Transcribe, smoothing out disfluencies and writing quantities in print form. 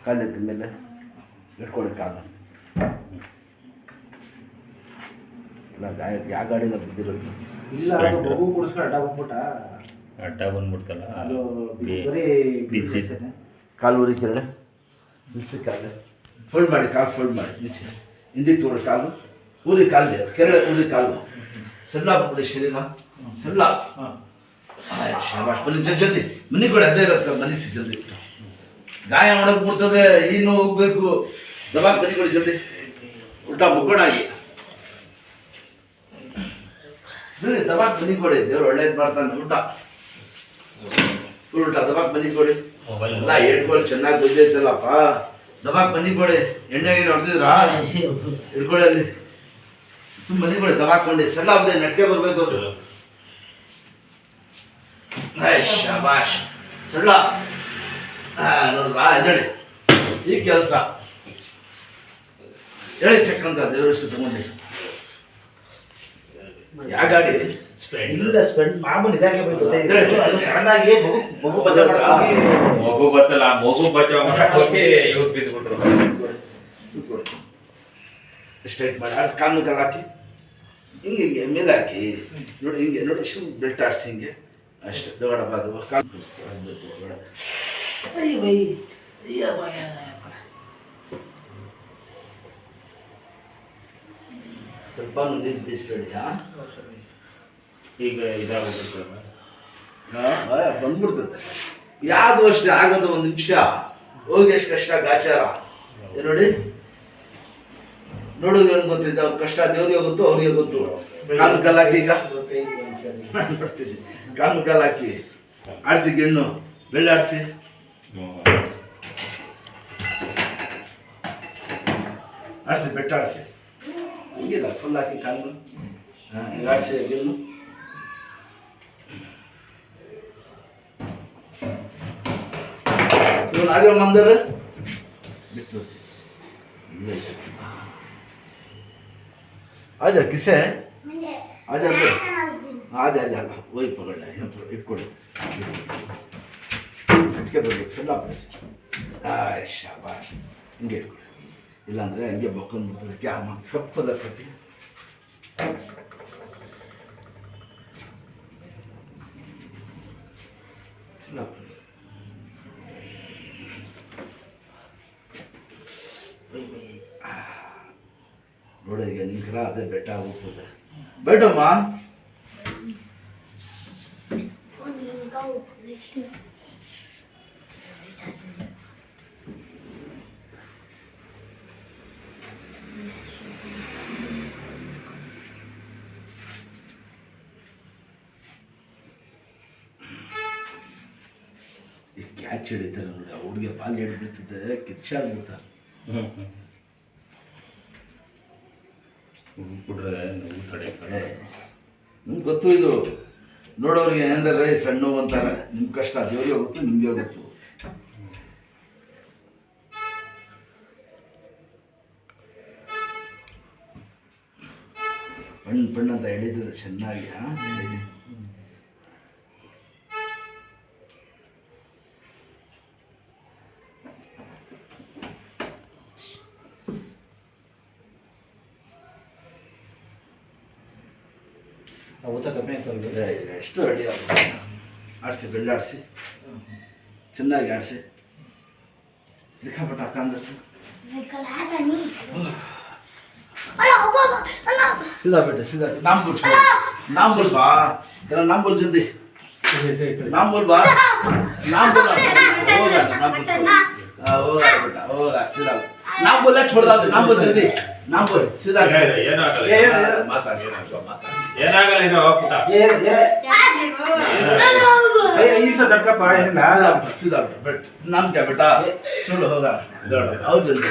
ಕಾಲೆತ್ತ ಮೇಲೆ ಇಟ್ಕೊಡಿ ಕಾಲು. ಇಲ್ಲ ಯಾವ ಗಾಡಿನ ಬಿದ್ದಿರೋದು ಇಲ್ಲ, ಮಗು ಕುಡಿಸ್ಕೊಂಡು ಅಡ್ಡ ಬಂದ್ಬಿಟ್ಟ. ಅಡ್ಡ ಬಂದ್ಬಿಡ್ತಲ್ಲ ಅದು ಬರೀ ಬಿಸಿ ಕಾಲು ಊರಿ ಕೆರಡೆ ನಿಲ್ಸಿ ಕಾಲು ಫೋಲ್ಡ್ ಮಾಡಿ, ಕಾಲು ಫೋಲ್ಡ್ ಮಾಡಿ ನಿಲ್ಸಿ, ಹಿಂದಿಗೆ ತೋಡಿ ಕಾಲು ಊರಿ ಕಾಲು ಕೆರಳೆ ಊರಿ ಕಾಲು ಸಣ್ಣ ಬಿಡಿ ಶರೀರ ಸಣ್ಣ. ಶಾಬಾಷ್, ಬನ್ನಿ ಜಲ್ದಿ ಮನೆ ಕೊಡಿ, ಅದೇ ಇರುತ್ತೆ ಮನಿಸಿ ಜಲ್ದಿ. ಗಾಯ ಮಾಡಕ್ಕೆ ಬಿಡ್ತದೆ, ಇನ್ನು ಹೋಗ್ಬೇಕು. ದಬಾಕ್ ಮನೆ ಕೊಡಿ ಜಲ್ದಿ, ಉಲ್ಟಾ ಮುಗ್ಗಣಾಗಿ ಜಲ್ದಿ ದಬಾಕ್ ಮನೆ ಕೊಡಿ. ದೇವ್ರು ಒಳ್ಳೇದು ಮಾಡ್ತಾನೆ. ಊಟ ಉಲ್ಟಾ ದಬಾಕ್ ಮನೆ ಕೊಡಿ. ಎಲ್ಲ ಹೇಳ್ಕೊಳ್ಳಿ, ಚೆನ್ನಾಗಿ ಬಂದೈತಲ್ಲಪ್ಪ. ದಬಾಕ್ ಮನೆ ಕೊಡಿ. ಎಣ್ಣೆಗೆ ಹೊಡೆದಿದ್ರಾ ಹಿಡ್ಕೊಳ್ಳಿ, ಅಲ್ಲಿ ಸುಮ್ಮ ಮನೆ ಕೊಡಿ. ದಬಾಕೊಂಡಿ ಸಣ್ಣ ಬಿಡಿ, ನಟ್ಕೆ ಬರ್ಬೇಕು ಅದು. ಶಾಬಾಷ್ ಸಣ್ಣ ನೋಡ್ರಾ, ಹೇಳಿ ಈ ಕೆಲಸ ಹೇಳಿ ಚೆಕ್ ಅಂತ ದೇವರಷ್ಟು ತಗೊಂಡಿ. ಯಾವ ಗಾಡಿ? ಇಲ್ಲ, ಸ್ಪೆಂಡ್ ಮಾಮೂಲಿ ಇದಾಗೆ ಸಣ್ಣಾಗಿ ಮಗು ಬಚಾವ್ ಮಾಡಕ್ಕೆ ಮಗು ಬರ್ತಲ್ಲ, ಮಗು ಬಚಾವ್ ಮಾಡಕ್ಕೆ ಇವ್ರು ಬಿದ್ದುಬಿಟ್ರು. ಸ್ಟ್ರೈಟ್ ಮಾಡಿ ಕಾಲು ಕಾಲು ಹಾಕಿ ಹಿಂಗೆ ಹಿಂಗೆ ಮೇಲೆ ಹಾಕಿ ನೋಡಿ, ಹಿಂಗೆ ನೋಡಿ, ಶೂ ಬೆಲ್ಟ್ ಆಡಿಸಿ ಹಿಂಗೆ ಅಷ್ಟೇ. ದೊಡ್ಡ ಬಾದು ಕಾಲು ಸ್ವಲ್ಪ ನೀರು ಬೀಸ್ಬೇಡಿ. ಈಗ ಇದಾಗ್ಬಿಡ್ತಲ್ಲ, ಬಂದ್ಬಿಡ್ತದೆ. ಯಾವುದು ಅಷ್ಟೇ ಆಗೋದು, ಒಂದು ನಿಮಿಷ ಹೋಗಿ ಎಷ್ಟು ಕಷ್ಟ ಗಾಚಾರ ನೋಡಿ. ನೋಡೋದು ಏನು ಗೊತ್ತಿದ್ದ, ಅವ್ರ ಕಷ್ಟ ದೇವ್ರಿಗೆ ಗೊತ್ತು, ಅವ್ರಿಗೆ ಗೊತ್ತು. ಕಾಲು ಕಾಲು ಹಾಕಿ, ಈಗ ನೋಡ್ತೀನಿ, ಕಾಲು ಕಾಲು ಹಾಕಿ ಆಡಿಸಿ, ಗಿಣ್ಣು ಬೆಳ್ಳಿ ಆಡಿಸಿ, ಆಡಿಸಿ ಬೆಟ್ಟ ಆಡಿಸಿ, ಹಿಂಗಿಲ್ಲ ಫುಲ್ ಹಾಕಿ ಕಾಲು ಆಡಿಸಿ ಗಿಣ್ಣು. ಇವನು ಆಗ ಮಂದರ ಬಿಟ್ಟು ತೋರಿಸಿ. आजा किसे आजा अंदर आजा आजा वही पकड़ ले इट्कोड़ी इटके बरಬೇಕು ಸಣ್ಣ ಶಾಬಾಷ್. ಹಿಂಗೆ ಇಟ್ಕೊಡಿ, ಇಲ್ಲಾಂದರೆ ಹಂಗೆ ಬಕ್ಕೊಂಡ್ಬಿಡ್ತದೆ. ಕ್ಯಾಮ ಕಪ್ಪದ ಕಟ್ಟಿ ನೋಡಿ. ಈಗ ನಿಂಗ್ರ ಅದೇ ಬೆಟ್ಟ ಹೋಗ್ತದೆ. ಬೇಡಮ್ಮ ಈ ಕ್ಯಾಚ್ ಹಿಡಿತಾರೆ ನೋಡಿ, ಆ ಹುಡುಗಿ ಪಾಲ್ ಹಿಡಿಬಿಡ್ತಿದ್ದೆ, ಕಿಚ್ಚಾಗ್ಬಿಡ್ತಾರೆ. ಬಿಡ್ರೆ ಕಡೆ ನಿಮ್ಗೆ ಗೊತ್ತು, ಇದು ನೋಡೋರಿಗೆ ಏನಂದ್ರೆ ಸಣ್ಣ ಅಂತಾರೆ. ನಿಮ್ಮ ಕಷ್ಟ ದೇವ್ರಿಗೆ ಗೊತ್ತು, ನಿಮಗೆ ಗೊತ್ತು. ಪಣ್ಣು ಪಣ್ಣು ಅಂತ ಎಳಿತದೆ ಚೆನ್ನಾಗಿ. ಊಟ ಕಮ್ಮಿ ಆಗ್ತದೆ. ಎಷ್ಟು ರೆಡಿ ಆಡಿಸಿ, ಬೆಳ್ಳಿ ಆಡಿಸಿ, ಚೆನ್ನಾಗಿ ಆಡಿಸಿ. ದಿಕ್ಕಾಪಟ್ಟ ಹಾಕಂದ್ರೆ सीधा बेटे सीधा. नाम बोल, नाम बोल बा, तेरा नाम बोल जल्दी. नाम बोल बा, नाम बोल. होगा नाम बोल, होगा बेटा होगा. सीधा नाम बोला, छोड़ दो. नाम बोल जल्दी, नाम बोल सीधा. माता ಏನಾಗಲ್ಲ ಇದು ಪುಟ. सीधा बेटा. नाम क्या बेटा? चलो होगा, और जल्दी.